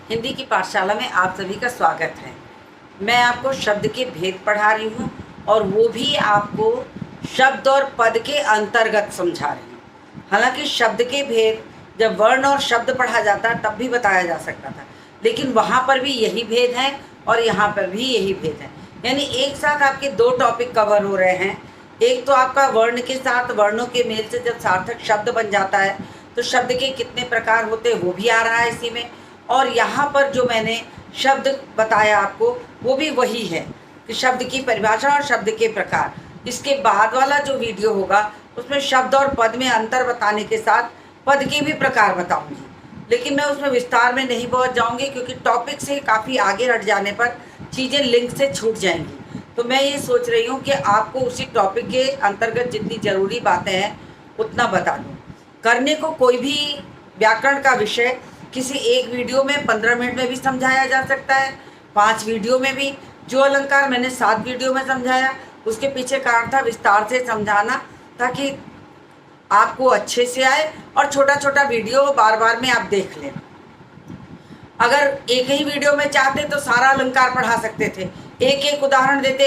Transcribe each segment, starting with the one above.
हिंदी की पाठशाला में आप सभी का स्वागत है। मैं आपको शब्द के भेद पढ़ा रही हूँ और वो भी आपको शब्द और पद के अंतर्गत समझा रही हूँ। हालांकि शब्द के भेद जब वर्ण और शब्द पढ़ा जाता है तब भी बताया जा सकता था, लेकिन वहाँ पर भी यही भेद है और यहाँ पर भी यही भेद है। यानी एक साथ आपके दो टॉपिक कवर हो रहे हैं। एक तो आपका वर्ण के साथ वर्णों के मेल से जब सार्थक शब्द बन जाता है तो शब्द के कितने प्रकार होते हैं वो भी आ रहा है इसी में। और यहाँ पर जो मैंने शब्द बताया आपको वो भी वही है कि शब्द की परिभाषा और शब्द के प्रकार। इसके बाद वाला जो वीडियो होगा उसमें शब्द और पद में अंतर बताने के साथ पद के भी प्रकार बताऊंगी, लेकिन मैं उसमें विस्तार में नहीं पहुंच जाऊंगी क्योंकि टॉपिक से काफ़ी आगे हट जाने पर चीज़ें लिंक से छूट जाएंगी। तो मैं ये सोच रही हूँ कि आपको उसी टॉपिक के अंतर्गत जितनी ज़रूरी बातें हैं उतना बता दूँ। करने को कोई भी व्याकरण का विषय किसी एक वीडियो में 15 मिनट में भी समझाया जा सकता है, 5 वीडियो में भी। जो अलंकार मैंने 7 वीडियो में समझाया उसके पीछे कारण था विस्तार से समझाना, ताकि आपको अच्छे से आए और छोटा छोटा वीडियो बार बार में आप देख लें। अगर एक ही वीडियो में चाहते तो सारा अलंकार पढ़ा सकते थे, एक एक उदाहरण देते,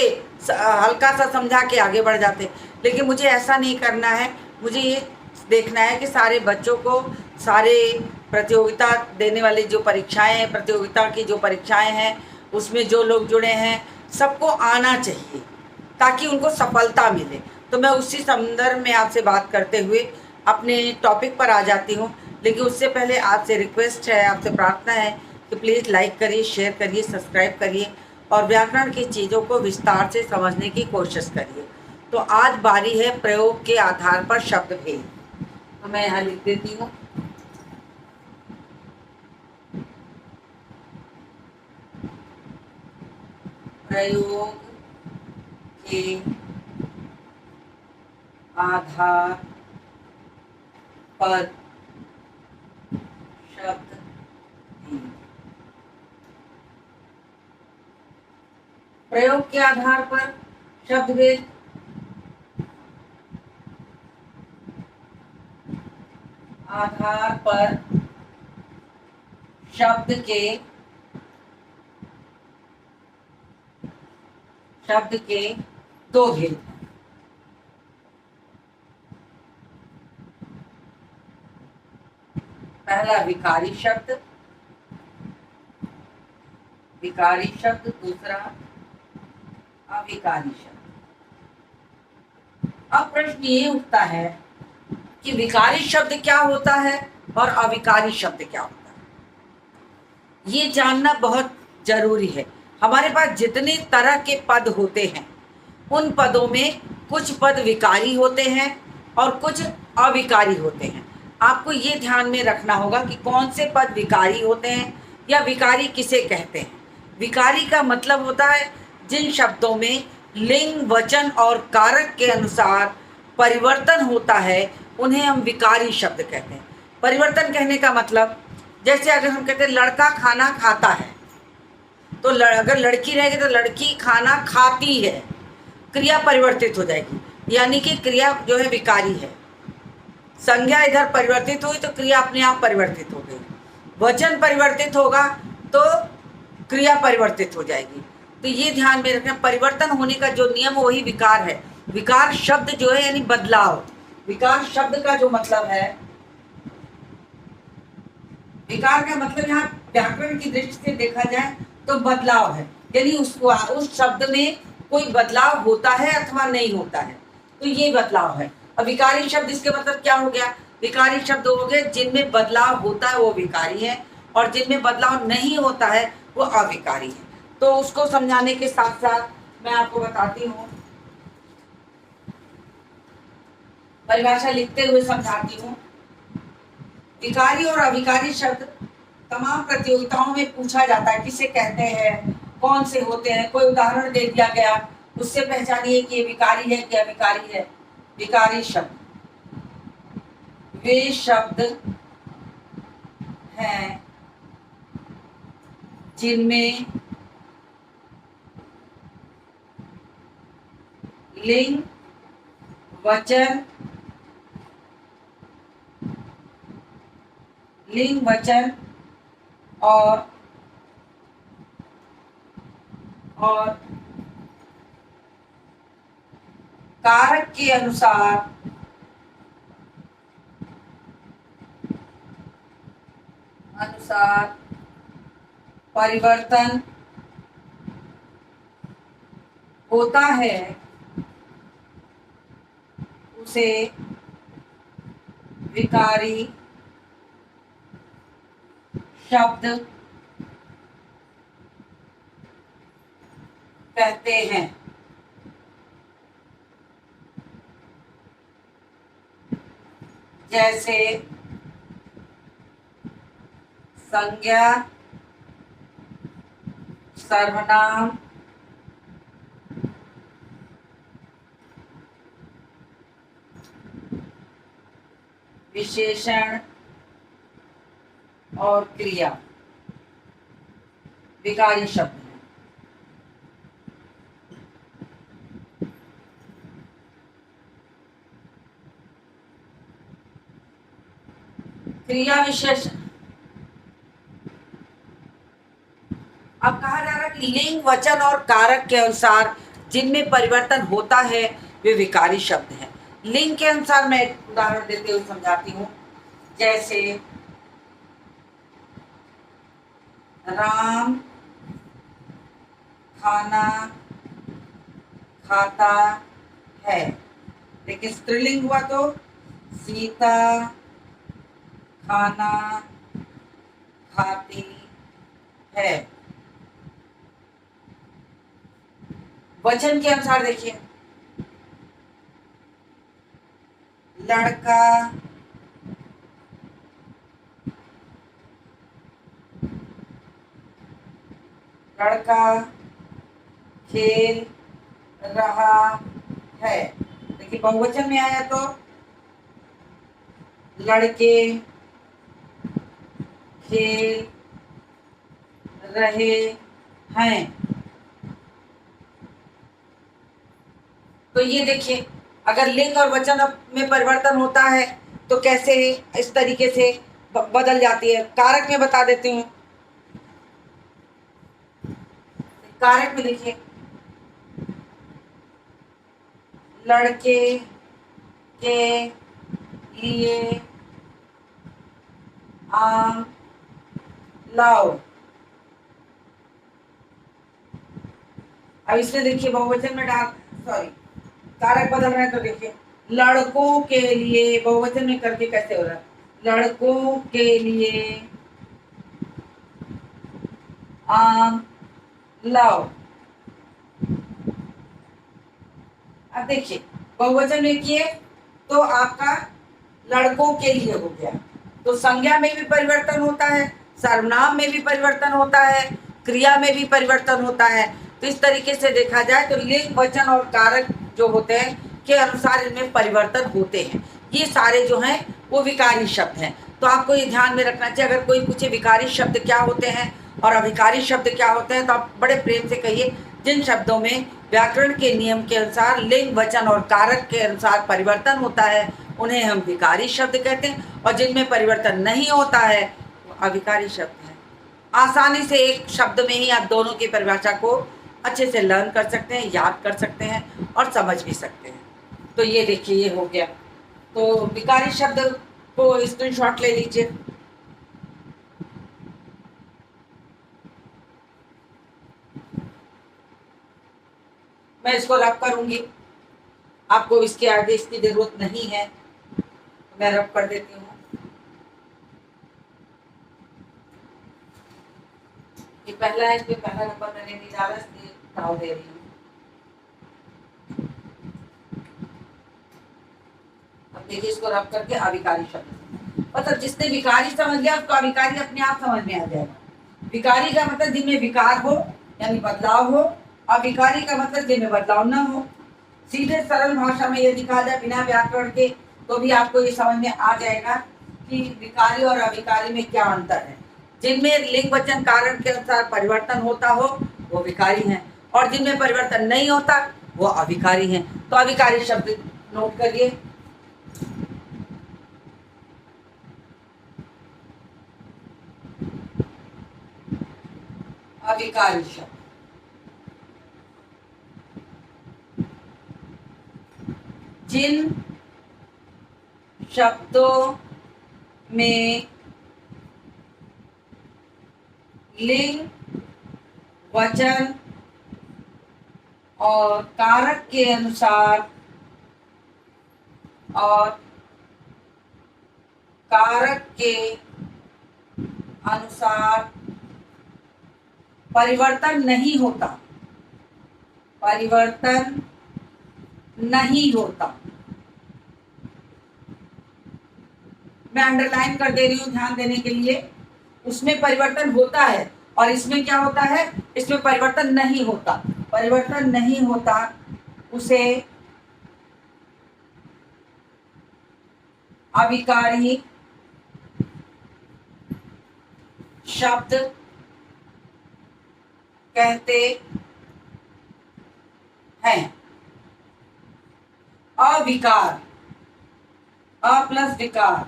हल्का सा समझा के आगे बढ़ जाते, लेकिन मुझे ऐसा नहीं करना है। मुझे ये देखना है कि सारे बच्चों को, सारे प्रतियोगिता देने वाली जो परीक्षाएं हैं, प्रतियोगिता की जो परीक्षाएं हैं उसमें जो लोग जुड़े हैं सबको आना चाहिए ताकि उनको सफलता मिले। तो मैं उसी संदर्भ में आपसे बात करते हुए अपने टॉपिक पर आ जाती हूँ, लेकिन उससे पहले आपसे रिक्वेस्ट है, आपसे प्रार्थना है कि प्लीज़ लाइक करिए, शेयर करिए, सब्सक्राइब करिए और व्याकरण की चीज़ों को विस्तार से समझने की कोशिश करिए। तो आज बारी है प्रयोग के आधार पर शब्द भेद। तो मैं यहाँ लिख देती हूँ। प्रयोग के आधार पर शब्द भेद। प्रयोग के आधार पर शब्द भेद। आधार पर शब्द के दो भेद। पहला विकारी शब्द, दूसरा अविकारी शब्द। अब प्रश्न ये उठता है कि विकारी शब्द क्या होता है और अविकारी शब्द क्या होता है। ये जानना बहुत जरूरी है। हमारे पास जितने तरह के पद होते हैं उन पदों में कुछ पद विकारी होते हैं और कुछ अविकारी होते हैं। आपको ये ध्यान में रखना होगा कि कौन से पद विकारी होते हैं या विकारी किसे कहते हैं। विकारी का मतलब होता है जिन शब्दों में लिंग, वचन और कारक के अनुसार परिवर्तन होता है उन्हें हम विकारी शब्द कहते हैं। परिवर्तन कहने का मतलब, जैसे अगर हम कहते हैं लड़का खाना खाता है तो अगर लड़की रहेगी तो लड़की खाना खाती है, क्रिया परिवर्तित हो जाएगी, यानी कि क्रिया जो है विकारी है। संज्ञा इधर परिवर्तित हुई तो क्रिया अपने आप परिवर्तित हो गई। वचन परिवर्तित होगा तो क्रिया परिवर्तित हो जाएगी। तो ये ध्यान में रखना, परिवर्तन होने का जो नियम है वही विकार है। विकार शब्द जो है यानी बदलाव। विकार शब्द का जो मतलब है, विकार का मतलब यहाँ व्याकरण की दृष्टि से देखा जाए तो बदलाव है, यानी उस शब्द में कोई बदलाव होता है अथवा नहीं होता है, तो ये बदलाव है। अब विकारी शब्द, इसके मतलब क्या हो गया, विकारी शब्द हो गए जिनमें बदलाव होता है वो विकारी है और जिनमें बदलाव नहीं होता है वो अविकारी है। तो उसको समझाने के साथ साथ मैं आपको बताती हूँ, परिभाषा लिखते हुए समझाती हूँ। विकारी और अविकारी शब्द तमाम प्रतियोगिताओं में पूछा जाता है, किसे कहते हैं, कौन से होते हैं, कोई उदाहरण दे दिया गया, उससे पहचानिए कि ये विकारी है कि अविकारी है। विकारी शब्द वे शब्द हैं जिनमें लिंग, वचन और और कारक के अनुसार परिवर्तन होता है उसे विकारी शब्द कहते हैं। जैसे संज्ञा, सर्वनाम, विशेषण और क्रिया विकारी शब्द हैं। क्रिया विशेषण अब कहा जा रहा है कि लिंग, वचन और कारक के अनुसार जिनमें परिवर्तन होता है वे विकारी शब्द हैं। लिंग के अनुसार मैं एक उदाहरण देते हुए समझाती हूँ। जैसे राम खाना खाता है, लेकिन स्त्रीलिंग हुआ तो सीता खाना खाती है। वचन के अनुसार देखिए, लड़का खेल रहा है, लेकिन बहुवचन में आया तो लड़के खेल रहे हैं। तो ये देखिए, अगर लिंग और वचन में परिवर्तन होता है तो कैसे इस तरीके से बदल जाती है। कारक में बता देती हूँ। कारक में लिखिए, लड़के के लिए आम लाओ। अब इसमें देखिए बहुवचन में कारक बदल रहे हैं तो देखिए, लड़कों के लिए बहुवचन में करके कैसे हो रहा है, लड़कों के लिए आम लाओ। अब देखिए बहुवचन में किए तो आपका लड़कों के लिए हो गया, तो संज्ञा में भी परिवर्तन होता है, सर्वनाम में भी परिवर्तन होता है, क्रिया में भी परिवर्तन होता है। तो इस तरीके से देखा जाए तो लिंग, वचन और कारक जो होते हैं के अनुसार इनमें परिवर्तन होते हैं। ये सारे जो हैं वो विकारी शब्द हैं। तो आपको ये ध्यान में रखना चाहिए, अगर कोई पूछे विकारी शब्द क्या होते हैं और अविकारी शब्द क्या होते हैं, तो आप बड़े प्रेम से कहिए, जिन शब्दों में व्याकरण के नियम के अनुसार लिंग, वचन और कारक के अनुसार परिवर्तन होता है उन्हें हम विकारी शब्द कहते हैं, और जिनमें परिवर्तन नहीं होता है वो अविकारी शब्द हैं। आसानी से एक शब्द में ही आप दोनों की परिभाषा को अच्छे से लर्न कर सकते हैं, याद कर सकते हैं और समझ भी सकते हैं। तो ये देखिए, ये हो गया। तो विकारी शब्द को स्क्रीनशॉट ले लीजिए। मैं इसको रब करूंगी, आपको इसके आगे इसकी जरूरत नहीं है, तो मैं रब कर देती हूँ। ये पहला है, इसमें पहला नंबर मैंने नहीं डाला, इसलिए दाव दे रही हूँ। अब देखिए, इसको रब करके अविकारी शब्द, मतलब जिसने विकारी समझ लिया उसको अविकारी अपने आप समझ में आ जाएगा। विकारी का मतलब जिनमें विकार हो यानी बदलाव हो, अविकारी का मतलब जिनमें बदलाव न हो। सीधे सरल भाषा में यदि कहा जाए बिना व्याकरण के, तो भी आपको ये समझ में आ जाएगा कि विकारी और अविकारी में क्या अंतर है। जिनमें लिंग, वचन, कारण के अनुसार परिवर्तन होता हो वो विकारी हैं, और जिनमें परिवर्तन नहीं होता वो अविकारी हैं। तो अविकारी शब्द नोट करिए। अविकारी शब्द, जिन शब्दों में लिंग, वचन और कारक के अनुसार परिवर्तन नहीं होता। मैं अंडरलाइन कर दे रही हूँ ध्यान देने के लिए। उसमें परिवर्तन होता है और इसमें क्या होता है, इसमें परिवर्तन नहीं होता। उसे अविकारी शब्द कहते हैं। अविकार, अ प्लस विकार,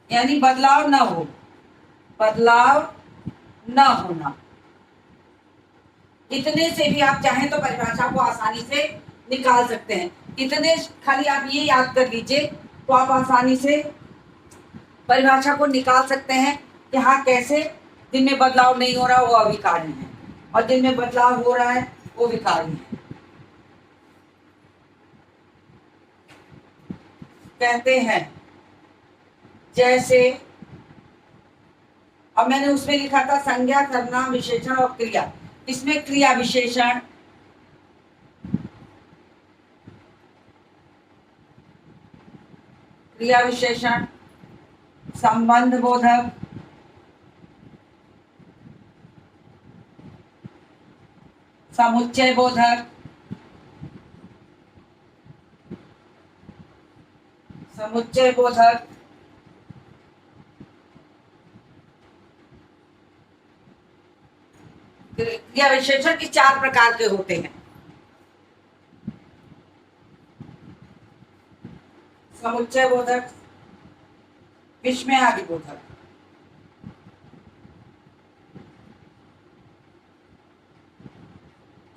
यानी बदलाव न होना। इतने से भी आप चाहें तो परिभाषा को आसानी से निकाल सकते हैं। इतने खाली आप ये याद कर लीजिए तो आप आसानी से परिभाषा को निकाल सकते हैं कि हाँ कैसे जिनमें बदलाव नहीं हो रहा वो अविकारी है और जिनमें बदलाव हो रहा है वो विकारी है। कहते हैं जैसे, अब मैंने उसमें लिखा था संज्ञा, सर्वनाम, विशेषण और क्रिया। इसमें क्रिया विशेषण संबंध बोधक, समुच्चय बोधक, क्रिया विशेषण की 4 प्रकार के होते हैं। समुच्चय बोधक, विस्मयादि बोधक।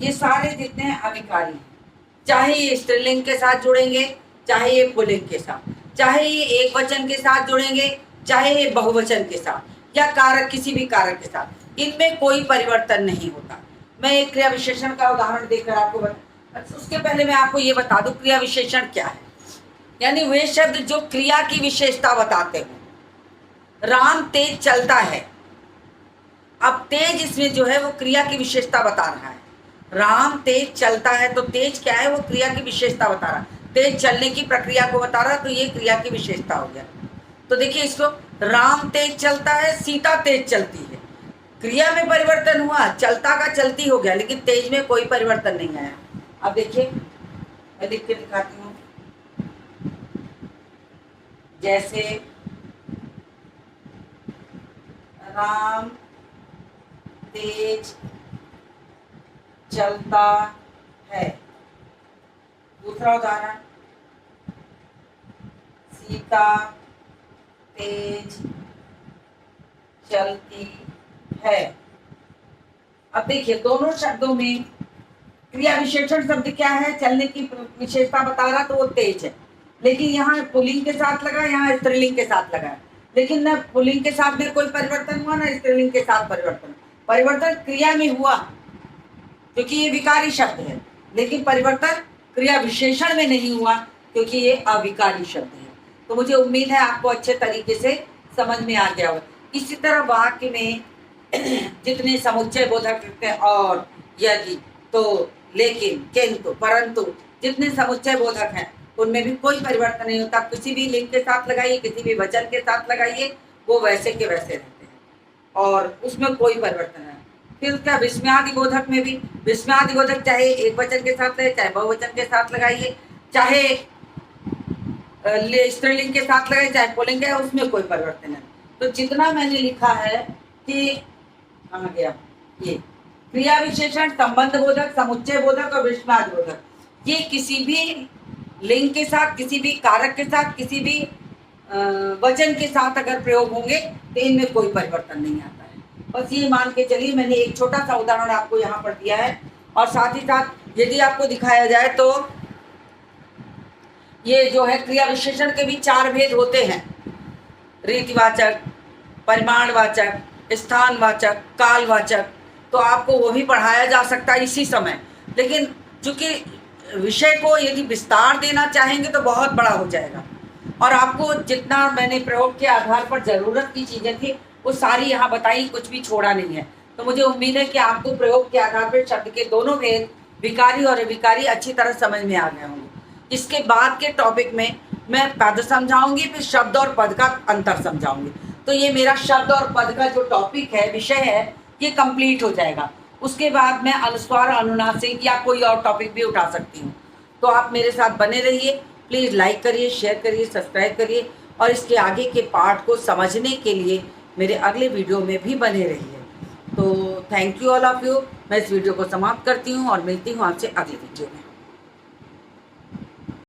ये सारे जितने हैं अविकारी हैं, चाहे ये स्त्रीलिंग के साथ जुड़ेंगे, चाहे ये पुल्लिंग के साथ, चाहे ये एक वचन के साथ जुड़ेंगे, चाहे ये बहुवचन के साथ या कारक, किसी भी कारक के साथ, इनमें कोई परिवर्तन नहीं होता। मैं एक क्रिया विशेषण का उदाहरण देकर आपको उसके पहले मैं आपको ये बता दूं क्रिया विशेषण क्या है। यानी वे शब्द जो क्रिया की विशेषता बताते हो। राम तेज चलता है, अब तेज इसमें जो है वो क्रिया की विशेषता बता रहा है। राम तेज चलता है तो तेज क्या है, वो क्रिया की विशेषता बता रहा है, तेज चलने की प्रक्रिया को बता रहा है, तो ये क्रिया की विशेषता हो गया। तो देखिए इसको, राम तेज चलता है, सीता तेज चलती है, क्रिया में परिवर्तन हुआ, चलता का चलती हो गया, लेकिन तेज में कोई परिवर्तन नहीं आया। अब देखिए मैं लिख के दिखाती हूँ। जैसे राम तेज चलता है। दूसरा उदाहरण, सीता तेज चलती है। अब देखिए दोनों शब्दों में क्रिया विशेषण शब्द क्या है, चलने की विशेषता बता रहा तो वो तेज है, लेकिन यहाँ पुल्लिंग के साथ लगा, यहाँ स्त्रीलिंग के साथ लगा, लेकिन न पुल्लिंग के साथ में कोई परिवर्तन हुआ, न स्त्रीलिंग के साथ परिवर्तन क्रिया में हुआ क्योंकि ये विकारी शब्द है, लेकिन परिवर्तन क्रिया विशेषण में नहीं हुआ क्योंकि ये अविकारी शब्द है। तो मुझे उम्मीद है आपको अच्छे तरीके से समझ में आ गया होगा। इसी तरह वाक्य में जितने समुच्चय बोधक लिखते हैं, और, यदि, तो, लेकिन, किंतु, परंतु, जितने समुच्चय बोधक हैं उनमें भी कोई परिवर्तन नहीं होता। किसी भी लिंग के साथ लगाइए, किसी भी वचन के साथ लगाइए, वो वैसे के वैसे रहते हैं और उसमें कोई परिवर्तन नहीं। फिर क्या विस्मयादि बोधक में भी, विस्मयादि बोधक चाहे एक वचन के साथ लगाइए, चाहे बहुवचन के साथ लगाइए, चाहे स्त्रीलिंग के साथ लगाइए, चाहे पुल्लिंग है, उसमें कोई परिवर्तन नहीं। तो जितना मैंने लिखा है कि कहाँ गया ये क्रिया विशेषण, संबंध बोधक, समुच्चय बोधक और विस्मयादि बोधक, ये किसी भी लिंग के साथ, किसी भी कारक के साथ, किसी भी वचन के साथ अगर प्रयोग होंगे तो इनमें कोई परिवर्तन नहीं आता है। बस ये मान के चलिए, मैंने एक छोटा सा उदाहरण आपको यहाँ पर दिया है और साथ ही साथ यदि आपको दिखाया जाए तो ये जो है क्रिया विशेषण के भी 4 भेद होते हैं, रीतिवाचक, परिमाणवाचक, स्थानवाचक, कालवाचक। तो आपको वो भी पढ़ाया जा सकता है इसी समय, लेकिन चूंकि विषय को यदि विस्तार देना चाहेंगे तो बहुत बड़ा हो जाएगा, और आपको जितना मैंने प्रयोग के आधार पर ज़रूरत की चीज़ें थी वो सारी यहाँ बताई, कुछ भी छोड़ा नहीं है। तो मुझे उम्मीद है कि आपको प्रयोग के आधार पर शब्द के दोनों भेद, विकारी और अविकारी, अच्छी तरह समझ में आ गए होंगे। इसके बाद के टॉपिक में मैं पद समझाऊंगी, फिर शब्द और पद का अंतर समझाऊंगी। तो ये मेरा शब्द और पद का जो टॉपिक है, विषय है, ये कंप्लीट हो जाएगा। उसके बाद मैं अनुस्वार, अनुनासिक या कोई और टॉपिक भी उठा सकती हूँ। तो आप मेरे साथ बने रहिए। प्लीज़ लाइक करिए, शेयर करिए, सब्सक्राइब करिए, और इसके आगे के पार्ट को समझने के लिए मेरे अगले वीडियो में भी बने रहिए। तो thank you all of you. मैं इस वीडियो को समाप्त करती हूँ और मिलती हूँ आपसे अगले वीडियो में।